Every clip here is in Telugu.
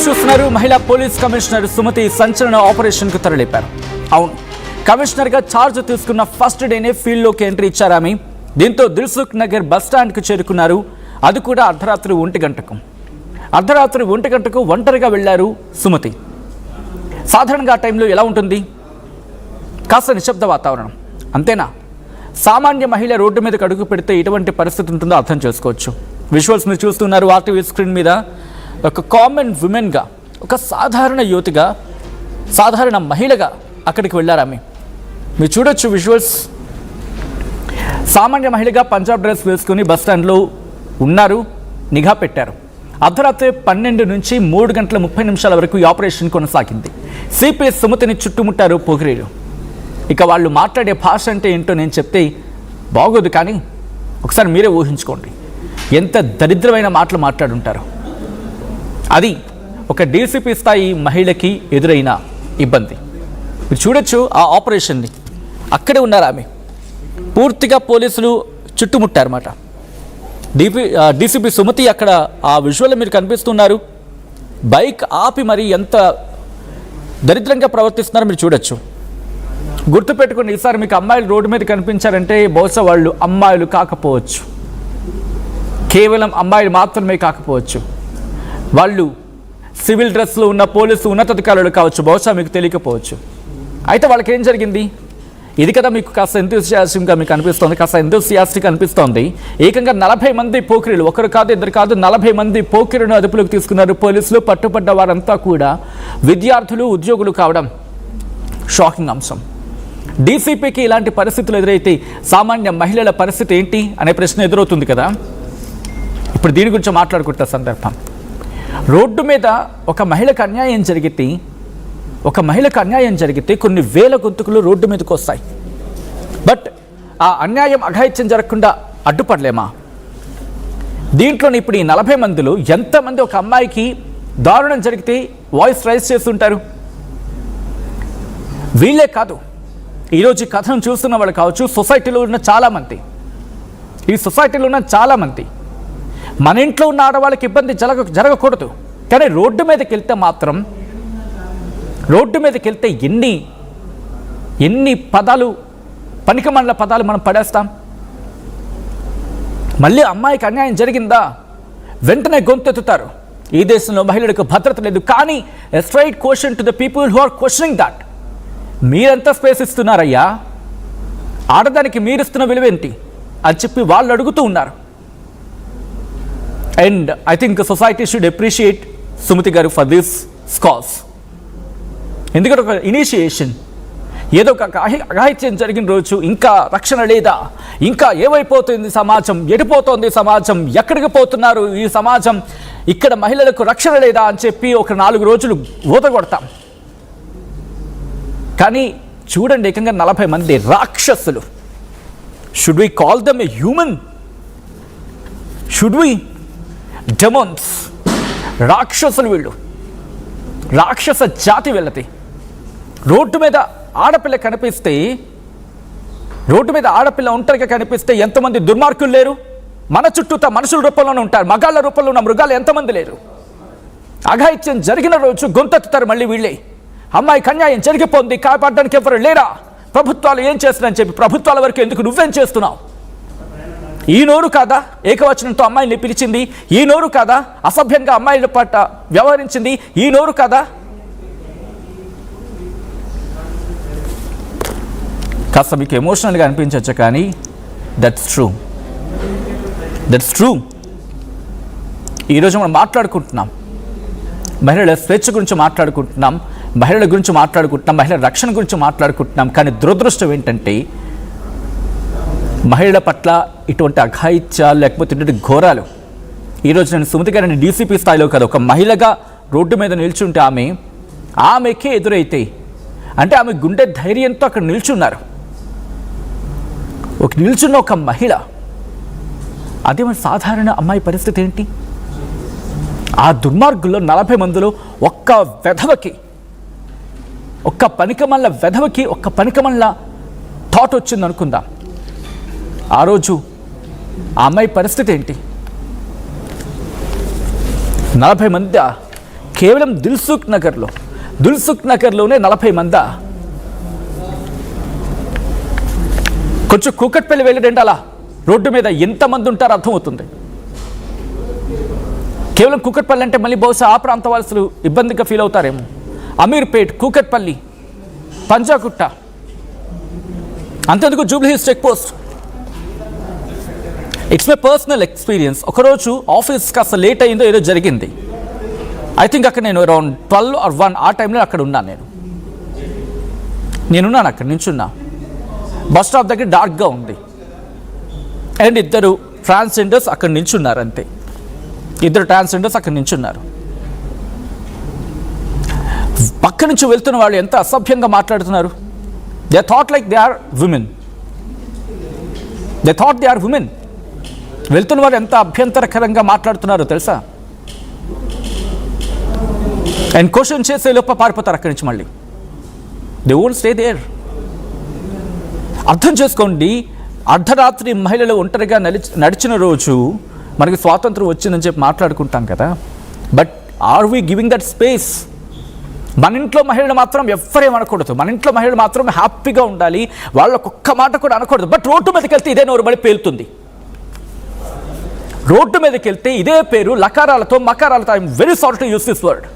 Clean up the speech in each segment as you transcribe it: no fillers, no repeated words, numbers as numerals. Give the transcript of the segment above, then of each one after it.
న్యూస్ చూస్తున్నారు. మహిళా పోలీస్ కమిషనర్ సుమతి సంచలన ఆపరేషన్కు తరలిపారు. అవును, కమిషనర్గా ఛార్జ్ తీసుకున్న ఫస్ట్ డేనే ఫీల్డ్లోకి ఎంట్రీ ఇచ్చారు ఆమె. దీంతో దిల్సుఖ్ నగర్ బస్టాండ్కు చేరుకున్నారు. అది కూడా అర్ధరాత్రి 1 గంటకు. అర్ధరాత్రి 1 గంటకు ఒంటరిగా వెళ్లారు సుమతి. సాధారణంగా ఆ టైంలో ఎలా ఉంటుంది? కాస్త నిశ్శబ్ద వాతావరణం, అంతేనా? సామాన్య మహిళ రోడ్డు మీదకి అడుగు పెడితే ఎటువంటి పరిస్థితి ఉంటుందో అర్థం చేసుకోవచ్చు. విజువల్స్ మీరు చూస్తున్నారు ఆర్టీవీ స్క్రీన్ మీద. ఒక కామన్ విమెన్గా, ఒక సాధారణ యువతిగా, సాధారణ మహిళగా అక్కడికి వెళ్ళారు ఆమె. మీరు చూడొచ్చు విజువల్స్. సామాన్య మహిళగా పంజాబ్ డ్రెస్ వేసుకుని బస్టాండ్లో ఉన్నారు, నిఘా పెట్టారు. అర్ధరాత్రి 12 నుంచి 3 గంటల 30 నిమిషాల వరకు ఈ ఆపరేషన్ కొనసాగింది. సిపి సుమతిని చుట్టుముట్టారు పోకిరీలు. ఇక వాళ్ళు మాట్లాడే భాష అంటే ఏంటో నేను చెప్తే బాగోదు, కానీ ఒకసారి మీరే ఊహించుకోండి ఎంత దరిద్రమైన మాటలు మాట్లాడుంటారు. అది ఒక డీసీపీ స్థాయి మహిళకి ఎదురైన ఇబ్బంది. మీరు చూడొచ్చు ఆ ఆపరేషన్ని. అక్కడే ఉన్నారు ఆమె. పూర్తిగా పోలీసులు చుట్టుముట్టారన్నమాట. డీసీపీ సుమతి అక్కడ ఆ విజువల్ మీరు కనిపిస్తున్నారు. బైక్ ఆపి మరి ఎంత దరిద్రంగా ప్రవర్తిస్తున్నారో మీరు చూడొచ్చు. గుర్తుపెట్టుకుని, ఈసారి మీకు అమ్మాయిలు రోడ్డు మీద కనిపించారంటే బహుశా వాళ్ళు అమ్మాయిలు కాకపోవచ్చు, కేవలం అమ్మాయిలు మాత్రమే కాకపోవచ్చు. వాళ్ళు సివిల్ డ్రెస్లో ఉన్న పోలీసు ఉన్నతాధికారులు కావచ్చు, బహుశా మీకు తెలియకపోవచ్చు. అయితే వాళ్ళకి ఏం జరిగింది? ఇది కదా మీకు కాస్త ఎంతూసియాస్టిక్గా మీకు అనిపిస్తోంది, కాస్త ఎంతూసియాస్టిక్ అనిపిస్తోంది. ఏకంగా 40 మంది పోకిరీలు, ఒకరు కాదు ఇద్దరు కాదు, 40 మంది పోకిరీలను అదుపులోకి తీసుకున్నారు పోలీసులు. పట్టుబడ్డ వారంతా కూడా విద్యార్థులు, ఉద్యోగులు కావడం షాకింగ్ అంశం. డీసీపీకి ఇలాంటి పరిస్థితులు ఎదురైతే సామాన్య మహిళల పరిస్థితి ఏంటి అనే ప్రశ్న ఎదురవుతుంది కదా. ఇప్పుడు దీని గురించి మాట్లాడుకుంటున్న సందర్భం. రోడ్డు మీద ఒక మహిళకు అన్యాయం జరిగితే కొన్ని వేల గొంతుకులు రోడ్డు మీదకి వస్తాయి. బట్ ఆ అన్యాయం, అఘాయిత్యం జరగకుండా అడ్డుపడలేమా? దీంట్లోనే ఇప్పుడు ఈ 40 మందిలో ఎంతమంది ఒక అమ్మాయికి దారుణం జరిగితే వాయిస్ రైజ్ చేస్తుంటారు? వీళ్ళే కాదు, ఈరోజు ఈ కథను చూస్తున్న వాళ్ళు కావచ్చు, సొసైటీలో ఉన్న చాలామంది, ఈ సొసైటీలో ఉన్న చాలామంది, మన ఇంట్లో ఉన్న ఆడవాళ్ళకి ఇబ్బంది జరగకూడదు, కానీ రోడ్డు మీదకి వెళ్తే మాత్రం, రోడ్డు మీదకి వెళ్తే ఎన్ని పదాలు, పనికిమాలిన పదాలు మనం పడేస్తాం. మళ్ళీ అమ్మాయికి అన్యాయం జరిగిందా వెంటనే గొంతెత్తుతారు. ఈ దేశంలో మహిళలకు భద్రత లేదు. కానీ a straight question to the people who are questioning that, మీరెంత స్పేస్ ఇస్తున్నారయ్యా, ఆడదానికి మీరిస్తున్న విలువేంటి అని చెప్పి వాళ్ళు అడుగుతూ ఉన్నారు. And I think society should appreciate Sumathi garu for this cause. ఎందుకంటే ఒక ఇనిషియేషన్, ఏదో ఒక అఘాయిత్యం జరిగిన రోజు ఇంకా రక్షణ లేదా, ఇంకా ఏమైపోతుంది సమాజం, ఎడిపోతుంది సమాజం, ఎక్కడికి పోతున్నారు ఈ సమాజం, ఇక్కడ మహిళలకు రక్షణ లేదా అని చెప్పి ఒక 4 రోజులు ఊదగొడతాం. కానీ చూడండి, ఏకంగా 40 మంది రాక్షసులు. Should we call them a human? Should we? Demons, రాక్షసులు వీళ్ళు, రాక్షస జాతి వీళ్ళది. రోడ్డు మీద ఆడపిల్ల కనిపిస్తే, రోడ్డు మీద ఆడపిల్ల ఒంటరిగా కనిపిస్తే ఎంతమంది దుర్మార్గులు లేరు? మన చుట్టూతా మనుషుల రూపంలోనే ఉంటారు, మగాళ్ళ రూపంలో ఉన్న మృగాలు ఎంతమంది లేరు? అఘాయిత్యం జరిగిన రోజు గొంతెత్తుతారు మళ్ళీ వీళ్ళే. అమ్మాయికి అన్యాయం జరిగిపోయింది, కాపాడడానికి ఎవరు లేరా? ప్రభుత్వాలు ఏం చేస్తున్నాయని చెప్పి, ప్రభుత్వాల వరకు ఎందుకు నువ్వేం చేస్తున్నావు? ఈ నోరు కాదా ఏకవచనంతో అమ్మాయిని పిలిచింది? ఈ నోరు కాదా అసభ్యంగా అమ్మాయిల పట్ల వ్యవహరించింది? ఈ నోరు కాదా? కాస్త మీకు ఎమోషనల్గా అనిపించవచ్చు, కానీ దట్స్ ట్రూ. ఈరోజు మనం మాట్లాడుకుంటున్నాం, మహిళల స్వేచ్ఛ గురించి మాట్లాడుకుంటున్నాం, మహిళల గురించి మాట్లాడుకుంటున్నాం, మహిళల రక్షణ గురించి మాట్లాడుకుంటున్నాం. కానీ దురదృష్టం ఏంటంటే, మహిళల పట్ల ఇటువంటి అఘాయిత్యాలు, లేకపోతే ఇటువంటి ఘోరాలు. ఈరోజు నేను సుమతి గారిని డీసీపీ స్థాయిలో కాదు, ఒక మహిళగా రోడ్డు మీద నిల్చుంటే ఆమెకే ఎదురైతే, అంటే ఆమె గుండె ధైర్యంతో అక్కడ నిల్చున్నారు. నిల్చున్న ఒక మహిళ, అదే మన సాధారణ అమ్మాయి పరిస్థితి ఏంటి? ఆ దుర్మార్గుల్లో 40 మందిలో ఒక్క వెధవకి, ఒక్క పనికమల్ల థాట్ వచ్చింది అనుకుందాం. ఆ రోజు ఆ అమ్మాయి పరిస్థితి ఏంటి? 40 మంది కేవలం దిల్సుఖ్ నగర్లోనే 40 మంది. కొంచెం కూకట్పల్లి వెళ్ళడండి, అలా రోడ్డు మీద ఎంతమంది ఉంటారో అర్థమవుతుంది. కేవలం కూకట్పల్లి అంటే మళ్ళీ బహుశా ఆ ప్రాంత వాసులు ఇబ్బందిగా ఫీల్ అవుతారేమో. అమీర్పేట్, కూకట్పల్లి, పంజాగుట్ట, అంతెందుకు Jubilee Hills check post. It's my personal experience. ఒకరోజు ఆఫీస్ కాస్త లేట్ అయిందో ఏదో జరిగింది. ఐ థింక్ అక్కడ నేను అరౌండ్ 12 or 1 ఆ టైంలో అక్కడ ఉన్నాను. నేనున్నాను అక్కడ నించున్నా. బస్ స్టాప్ దగ్గర డార్క్గా ఉంది అండ్ 2 ట్రాన్స్జెండర్స్ అక్కడ నించున్నారు. అంతే, 2 ట్రాన్స్జెండర్స్ అక్కడ నించున్నారు. పక్క నుంచి వెళ్తున్న వాళ్ళు ఎంత అసభ్యంగా మాట్లాడుతున్నారు. They thought like they are women. వెళ్తున్న వాళ్ళు ఎంత అభ్యంతరకరంగా మాట్లాడుతున్నారో తెలుసా. అండ్ క్వశ్చన్ చేసే లోప పారిపోతారు అక్కడి నుంచి. మళ్ళీ దే వోంట్ స్టే దేర్. అర్థం చేసుకోండి, అర్ధరాత్రి మహిళలు ఒంటరిగా నడిచిన రోజు మనకి స్వాతంత్రం వచ్చిందని చెప్పి మాట్లాడుకుంటాం కదా. But are we giving that space? మన ఇంట్లో మహిళలు మాత్రం ఎవ్వరేం అనకూడదు. మన ఇంట్లో మహిళలు మాత్రం హ్యాపీగా ఉండాలి, వాళ్ళకు ఒక్క మాట కూడా అనకూడదు. బట్ రోడ్డు మీదకి వెళ్తే ఇదే నోరు బడి పేలుతుంది. రోడ్డు మీదకి వెళ్తే ఇదే పేరు లకారాలతో మకారాలతో. I'm very sorry to use this word.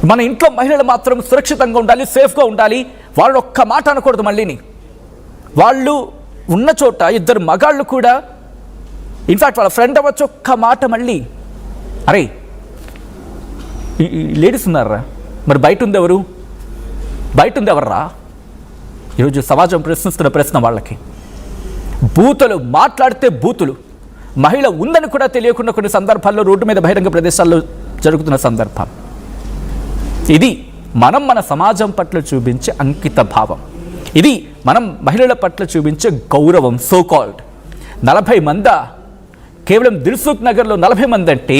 మన ఇంట్లో మహిళలు మాత్రం సురక్షితంగా ఉండాలి, సేఫ్గా ఉండాలి, వాళ్ళు ఒక్క మాట అనకూడదు. మళ్ళీని వాళ్ళు ఉన్న చోట 2 మగాళ్ళు కూడా, ఇన్ఫ్యాక్ట్ వాళ్ళ ఫ్రెండ్ అవ్వచ్చు, ఒక్క మాట మళ్ళీ అరే లేడీస్ ఉన్నారా, మరి బయట ఉంది ఎవర్రా? ఈరోజు సమాజం ప్రశ్నిస్తున్న ప్రశ్న వాళ్ళకి. బూతులు మాట్లాడితే బూతులు. మహిళ ఉందని కూడా తెలియకుండా కొన్ని సందర్భాల్లో రోడ్డు మీద బహిరంగ ప్రదేశాల్లో జరుగుతున్న సందర్భం ఇది. మనం మన సమాజం పట్ల చూపించే అంకిత భావం ఇది. మనం మహిళల పట్ల చూపించే గౌరవం. సో కాల్డ్ 40 మంది, కేవలం దిల్సుఖ్ నగర్లో 40 మంది అంటే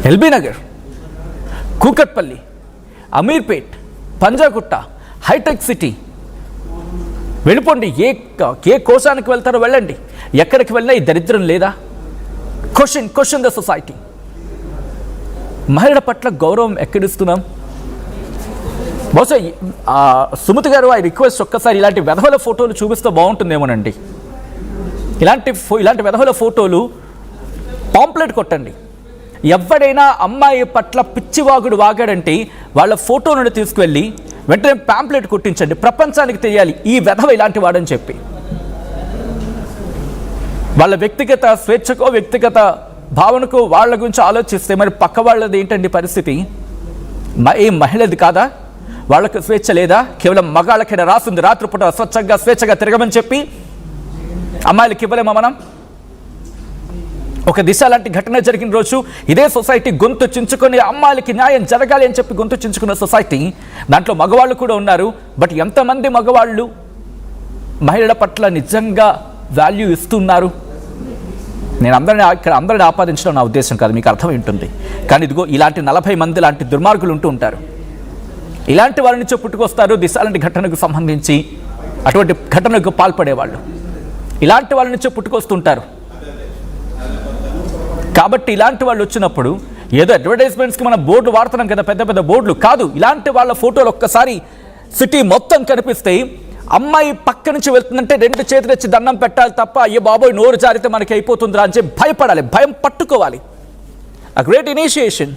ఎల్బీ నగర్, కూకట్పల్లి, అమీర్పేట్, పంజాగుట్ట, హైటెక్ సిటీ, వెళ్ళిపోండి. ఏ కోశానికి వెళ్తారో వెళ్ళండి. ఎక్కడికి వెళ్ళినా ఈ దరిద్రం లేదా? Question the society. మహిళల పట్ల గౌరవం ఎక్కడిస్తున్నాం? బహుశా సుమతి గారు, ఐ రిక్వెస్ట్ ఒక్కసారి ఇలాంటి వెధవల ఫోటోలు చూపిస్తే బాగుంటుందేమోనండి. ఇలాంటి వెధవల ఫోటోలు పాంప్లెట్ కొట్టండి. ఎవడైనా అమ్మాయి పట్ల పిచ్చివాగుడు వాగాడంటే వాళ్ళ ఫోటోలను తీసుకువెళ్ళి వెంటనే పాంప్లెట్ కొట్టించండి. ప్రపంచానికి తెలియాలి ఈ వెధవ ఇలాంటి వాడని చెప్పి. వాళ్ళ వ్యక్తిగత స్వేచ్ఛకో వ్యక్తిగత భావనకు వాళ్ళ గురించి ఆలోచిస్తే మరి పక్క వాళ్ళది ఏంటండి పరిస్థితి? ఏ మహిళది కాదా? వాళ్ళకు స్వేచ్ఛ లేదా? కేవలం మగాళ్ళకైనా రాసింది రాత్రిపూట స్వేచ్ఛగా తిరగమని చెప్పి అమ్మాయిలకి ఇవ్వలేమా మనం? ఒక దిశ లాంటి ఘటన జరిగిన రోజు ఇదే సొసైటీ గొంతు చించుకొని అమ్మాయిలకి న్యాయం జరగాలి అని చెప్పి గొంతు చించుకున్న సొసైటీ. దాంట్లో మగవాళ్ళు కూడా ఉన్నారు. బట్ ఎంతమంది మగవాళ్ళు మహిళల పట్ల నిజంగా వాల్యూ ఇస్తున్నారు? నేను అందరిని ఆపాదించడం నా ఉద్దేశం కాదు, మీకు అర్థం ఉంటుంది. కానీ ఇదిగో ఇలాంటి 40 మంది లాంటి దుర్మార్గులు ఉంటూ ఉంటారు. ఇలాంటి వారి నుంచి పుట్టుకొస్తారు దిశ లాంటి ఘటనకు సంబంధించి అటువంటి ఘటనకు పాల్పడేవాళ్ళు. ఇలాంటి వాళ్ళ నుంచి పుట్టుకొస్తుంటారు. కాబట్టి ఇలాంటి వాళ్ళు వచ్చినప్పుడు ఏదో అడ్వర్టైజ్మెంట్స్కి మనం బోర్డులు వాడుతున్నాం కదా, పెద్ద పెద్ద బోర్డులు కాదు. ఇలాంటి వాళ్ళ ఫోటోలు ఒక్కసారి సిటీ మొత్తం కనిపిస్తే అమ్మాయి పక్క నుంచి వెళ్తుందంటే 2 చేతులు ఇచ్చి దండం పెట్టాలి తప్ప అయ్యో బాబోయ్ నోరు జారితే మనకి అయిపోతుందిరా అని చెప్పి భయపడాలి, భయం పట్టుకోవాలి. A great initiation.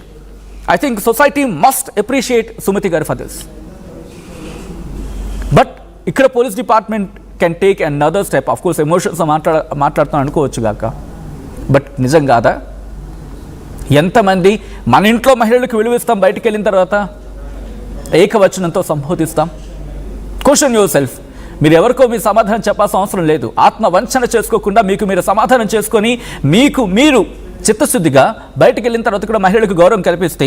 I think society must appreciate Sumati garu for this. But ఇక్కడ police department can take another step. Of course emotions మాట్లాడుతాను అనుకోవచ్చు గాక, బట్ నిజం కాదా? ఎంతమంది మన ఇంట్లో మహిళలకు విలువిస్తాం, బయటికి వెళ్ళిన తర్వాత ఏకవచనంతో సంబోధిస్తాం. Question yourself. మీరు ఎవరికో మీ సమాధానం చెప్పాల్సిన అవసరం లేదు. ఆత్మవంచన చేసుకోకుండా మీకు మీరు సమాధానం చేసుకొని మీకు మీరు చిత్తశుద్ధిగా బయటికి వెళ్ళిన తర్వాత కూడా మహిళలకు గౌరవం కల్పిస్తే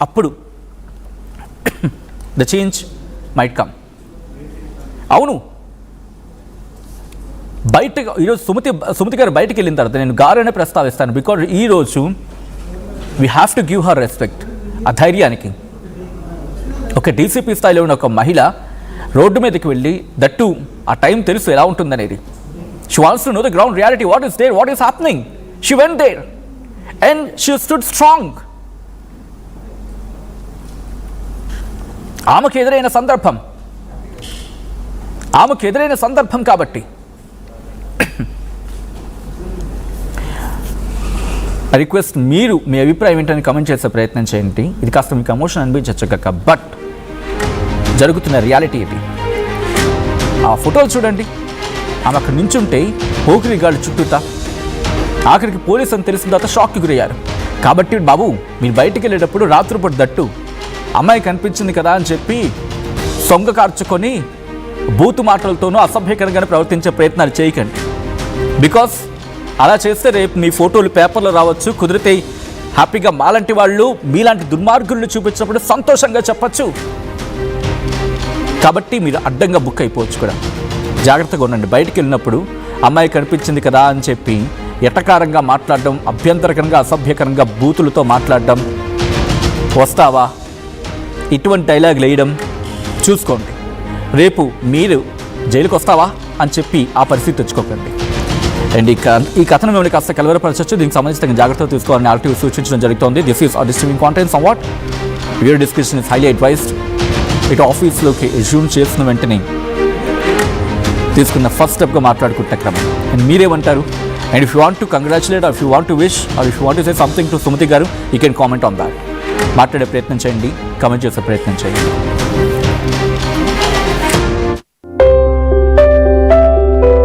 అప్పుడు ద చేంజ్ మైట్ కమ్. అవును, బయటకు ఈరోజు సుమతి గారు బయటికి వెళ్ళిన తర్వాత నేను గారనే ప్రస్తావిస్తాను. బికాజ్ ఈరోజు we have to give her respect. ఆ ధైర్యానికి ఒక డీసీపీ స్థాయిలో ఉన్న ఒక మహిళ రోడ్డు మీదకి వెళ్ళి, దట్టు ఆ టైం తెలుసు ఎలా ఉంటుందనేది. She wants to know the ground reality, what is there, what is happening. She went there and she stood strong. ఆమెకు ఎదురైన సందర్భం కాబట్టి రిక్వెస్ట్, మీరు మీ అభిప్రాయం ఏంటని కమెంట్ చేసే ప్రయత్నం చేయండి. ఇది కాస్త మీకు ఎమోషన్ అనిపించచ్చు కాక, బట్ జరుగుతున్న రియాలిటీ ఇది. ఆ ఫోటోలు చూడండి, ఆమె అక్కడ నించుంటే పోకిరి గాళ్ళు చుట్టూతా, ఆఖరికి పోలీసు అని తెలిసిన తర్వాత షాక్కి గురయ్యారు. కాబట్టి బాబు, మీరు బయటికి వెళ్ళేటప్పుడు రాత్రిపూట దట్టు అమ్మాయి కనిపించింది కదా అని చెప్పి సొంగ కార్చుకొని బూతు మాటలతోనూ అసభ్యకరంగానే ప్రవర్తించే ప్రయత్నాలు చేయకండి. బికాస్ అలా చేస్తే రేపు మీ ఫోటోలు పేపర్లో రావచ్చు, కుదిరితే హ్యాపీగా మాలాంటి వాళ్ళు మీలాంటి దుర్మార్గులను చూపించినప్పుడు సంతోషంగా చెప్పచ్చు. కాబట్టి మీరు అడ్డంగా బుక్ అయిపోవచ్చు కూడా. జాగ్రత్తగా ఉండండి. బయటికి వెళ్ళినప్పుడు అమ్మాయి కనిపించింది కదా అని చెప్పి ఎటకారంగా మాట్లాడడం, అభ్యంతరకరంగా అసభ్యకరంగా బూతులతో మాట్లాడడం, వస్తావా ఇటువంటి డైలాగులు వేయడం చూసుకోండి. రేపు మీరు జైలుకి వస్తావా అని చెప్పి ఆ పరిస్థితి తెచ్చుకోకండి. అండ్ ఈ కథను మిమ్మల్ని కాస్త కలవరపరచచ్చు. దీనికి సంబంధించిన జాగ్రత్తలు తీసుకోవాలని ఆర్టీవీ సూచించడం జరుగుతుంది. This is distributing content some what video description is highly advised. ఇటు ఆఫీస్లోకి రెజ్యూమ్ చేసిన వెంటనే తీసుకున్న ఫస్ట్ స్టెప్గా మాట్లాడుకుంటే క్రమం. అండ్ మీరేమంటారు? And if you want to congratulate, or if you want to wish, or if you want to say something to Sumathi garu, you can comment on that. మాట్లాడే ప్రయత్నం చేయండి, కామెంట్ చేసే ప్రయత్నం చేయండి.